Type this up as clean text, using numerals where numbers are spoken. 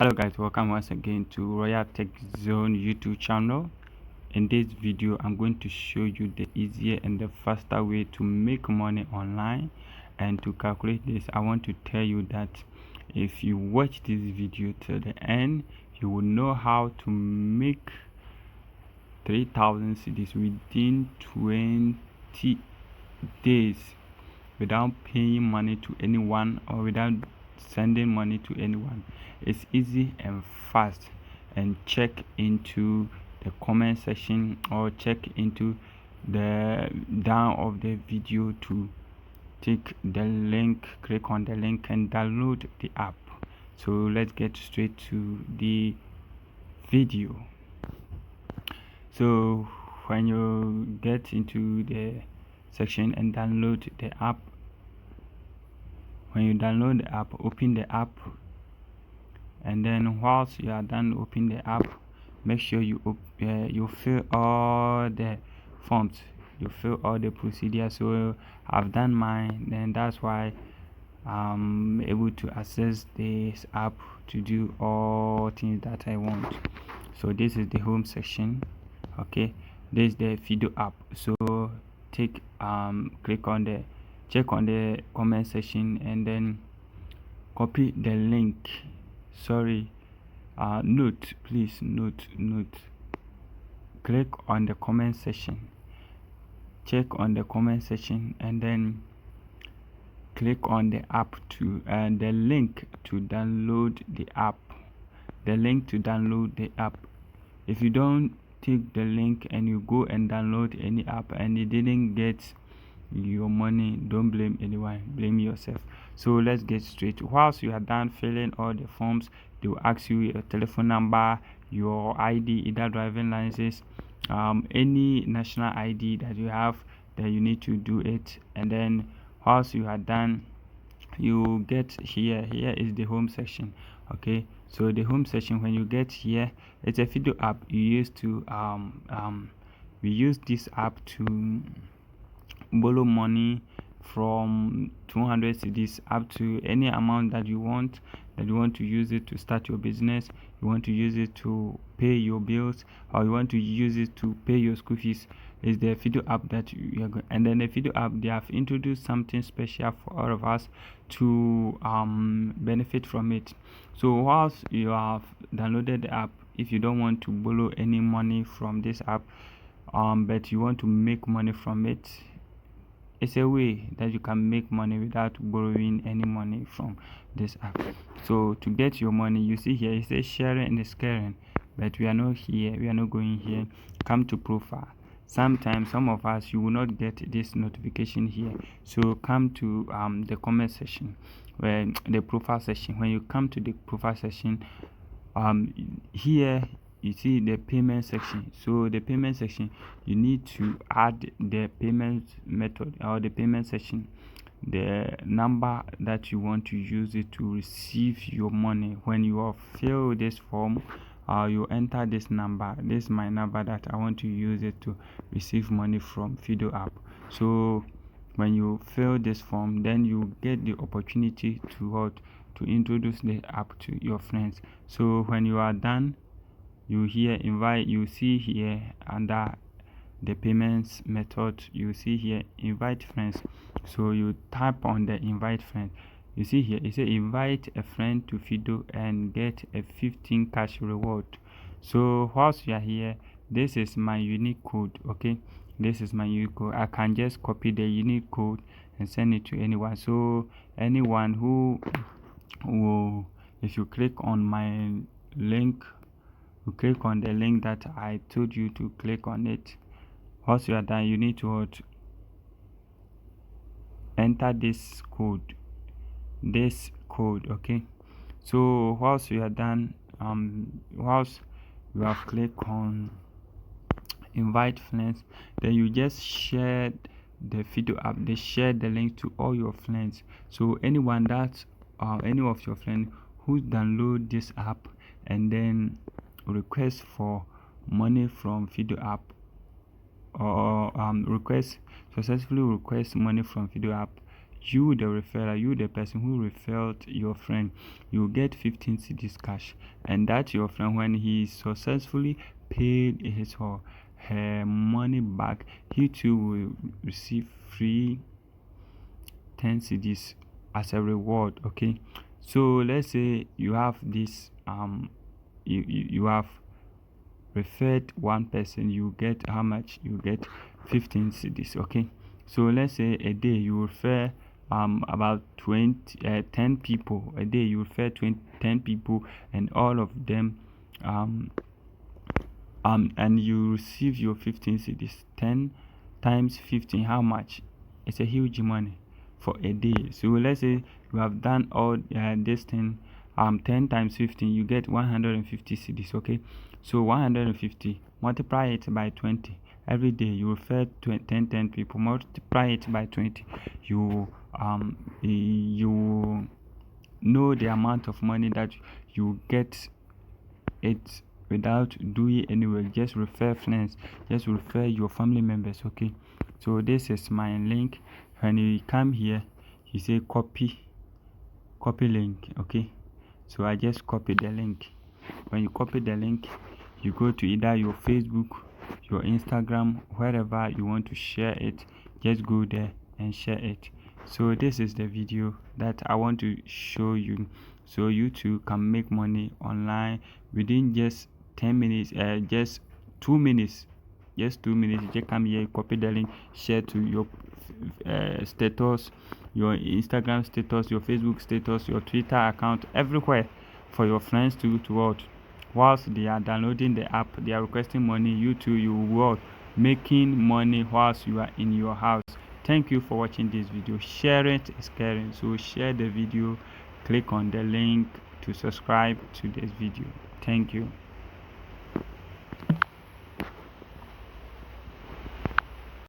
Hello guys, welcome once again to Royal Tech Zone YouTube channel. In this video I'm going to show you the easier and the faster way to make money online. And to calculate this, I want to tell you that if you watch this video till the end, you will know how to make 3,000 cedis within 20 days without paying money to anyone or without sending money to anyone. It's easy and fast. And check into the comment section or check into the down of the video to take the link, click on the link and download the app. So let's get straight to the video. So when you get into the section and download the app, when you download the app, open the app, and then whilst you are done open the app, make sure you fill all the forms, you fill all the procedures. So I've done mine, and that's why I'm able to access this app to do all things that I want. So this is the home section. Okay, this is the video app. So click on the check on the comment section and then copy the link. Note, please note, click on the comment section, check on the comment section and then click on the app to the link to download the app, If you don't take the link and you go and download any app and you didn't get your money, don't blame anyone, blame yourself. So let's get straight. Whilst you are done filling all the forms, they will ask you your telephone number, your ID, either driving license, any national ID that you have, that you need to do it. And then whilst you are done, you get here is the home section. Okay, so the home section, when you get here, it's a video app. You used to we use this app to borrow money from 200 cedis up to any amount that you want to use it to start your business, you want to use it to pay your bills, or you want to use it to pay your school fees. Is the video app that you are going. And then the video app, they have introduced something special for all of us to benefit from it. So whilst you have downloaded the app, if you don't want to borrow any money from this app, but you want to make money from it, it's a way that you can make money without borrowing any money from this app. So to get your money, you see here it says sharing and caring, but we are not here, we are not going here. Come to profile. Sometimes some of us, you will not get this notification here, so come to the comment section, where the profile section. When you come to the profile section, here you see the payment section. So the payment section, you need to add the payment method or the payment section, the number that you want to use it to receive your money. When you have filled this form, you enter this number. This is my number that I want to use it to receive money from Fido app. So when you fill this form, then you get the opportunity to introduce the app to your friends. So when you are done, you see here under the payments method, you see here invite friends. So you tap on the invite friend. You see here it says invite a friend to Fido and get a 15 cash reward. So whilst you are here, this is my unique code. Okay, this is my unique code. I can just copy the unique code and send it to anyone. So anyone who will, if you click on my link, you click on the link that I told you to click on it. Once you are done, you need to enter this code. Okay, so whilst you are done, whilst you have clicked on invite friends, then you just share the video app. They share the link to all your friends. So anyone that any of your friends who download this app and then request for money from video app, or successfully request money from video app, you the referrer, you the person who referred your friend, you get 15 cedis cash. And that your friend, when he successfully paid his or her money back, he too will receive free 10 cedis as a reward. Okay, so let's say you have this you have referred one person, you get how much? You get 15 cedis. Okay, so let's say a day you refer about 10 people. A day you refer 10 people, and all of them and you receive your 15 cedis. 10 times 15, how much? It's a huge money for a day. So let's say you have done all this thing 10 times 15, you get 150 cedis. Okay, so 150, multiply it by 20. Every day you refer to 10 people, multiply it by 20. You you know the amount of money that you get it without doing any work. Just refer friends, just refer your family members. Okay, so this is my link. When you come here, you say copy link. Okay, so I just copy the link. When you copy the link, you go to either your Facebook, your Instagram, wherever you want to share it. Just go there and share it. So this is the video that I want to show you, so you too can make money online within just 10 minutes, just 2 minutes. Just 2 minutes. Just come here, copy the link, share to your status, your Instagram status, your Facebook status, your Twitter account, everywhere, for your friends to watch. Whilst they are downloading the app, they are requesting money. You too, you will making money whilst you are in your house. Thank you for watching this video. Share it is caring, so share the video, click on the link to subscribe to this video. Thank you.